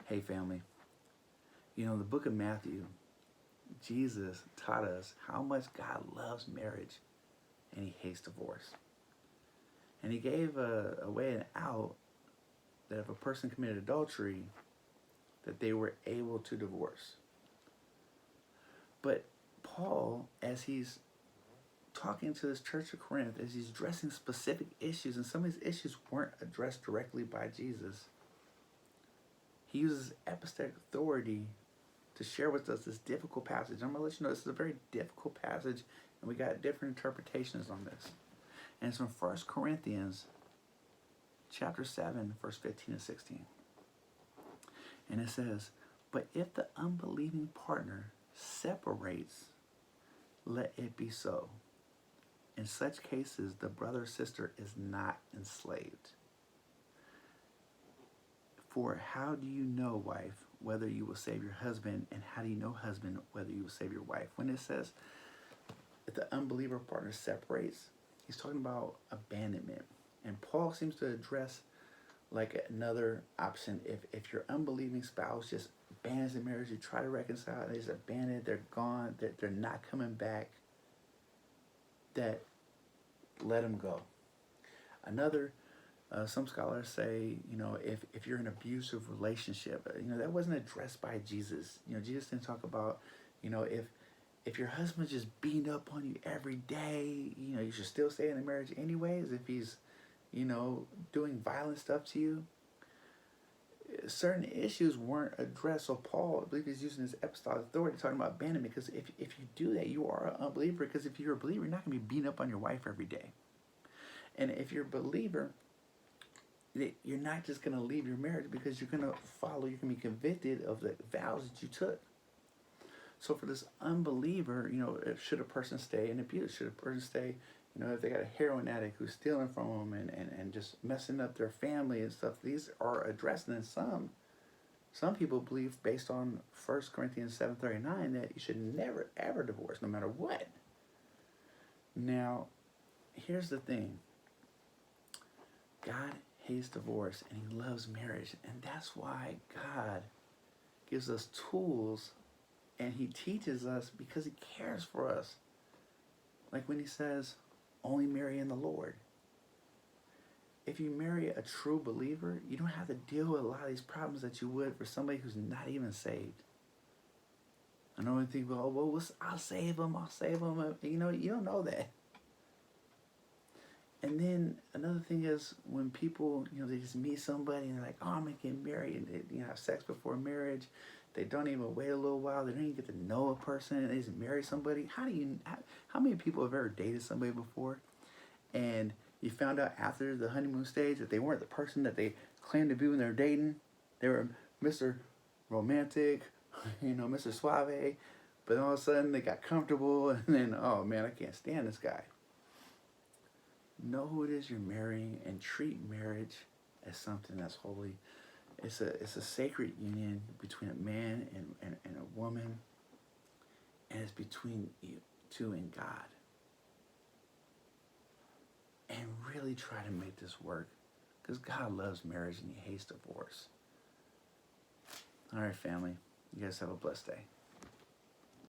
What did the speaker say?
Hey, family. You know, the book of Matthew, Jesus taught us how much God loves marriage and he hates divorce. And he gave a way and out that if a person committed adultery, that they were able to divorce. But Paul, as he's talking to this church of Corinth, as he's addressing specific issues, and some of these issues weren't addressed directly by Jesus, he uses epistemic authority to share with us this difficult passage. I'm going to let you know this is a very difficult passage, and we got different interpretations on this. And it's from 1 Corinthians chapter 7, verse 15 and 16. And it says, "But if the unbelieving partner separates, let it be so. In such cases, the brother or sister is not enslaved. For how do you know, wife, whether you will save your husband? And how do you know, husband, whether you will save your wife?" When it says if the unbeliever partner separates, he's talking about abandonment. And Paul seems to address like another option. If your unbelieving spouse just abandons the marriage, you try to reconcile, they just abandon it, they're gone, they're not coming back, that let them go. Another, some scholars say, if you're in an abusive relationship, that wasn't addressed by Jesus. Jesus didn't talk about, if your husband's just beating up on you every day, you should still stay in the marriage anyways. If he's, doing violent stuff to you, certain issues weren't addressed. So Paul, I believe he's using his apostolic authority talking about abandonment, because if you do that, you are an unbeliever, because if you're a believer, you're not going to be beating up on your wife every day. And if you're a believer, you're not just going to leave your marriage, because you're going to be convicted of the vows that you took. So for this unbeliever, should a person stay in abuse? Should a person stay, if they got a heroin addict who's stealing from them and just messing up their family and stuff? These are addressed. And some people believe, based on 1 Corinthians 7:39, that you should never, ever divorce, no matter what. Now, here's the thing. God hates divorce and he loves marriage. And that's why God gives us tools and he teaches us, because he cares for us. Like when he says, only marry in the Lord. If you marry a true believer, you don't have to deal with a lot of these problems that you would for somebody who's not even saved. I know you think, well, I'll save them. You don't know that. And then another thing is, when people, they just meet somebody and they're like, oh, I'm going to get married, and they have sex before marriage. They don't even wait a little while. They don't even get to know a person, and they just marry somebody. How many people have ever dated somebody before, and you found out after the honeymoon stage that they weren't the person that they claimed to be when they were dating? They were Mr. Romantic, Mr. Suave, but all of a sudden they got comfortable, and then, oh man, I can't stand this guy. Know who it is you're marrying, and treat marriage as something that's holy. It's a sacred union between a man and a woman, and it's between you two and God. And really try to make this work, because God loves marriage and he hates divorce. All right, family. You guys have a blessed day.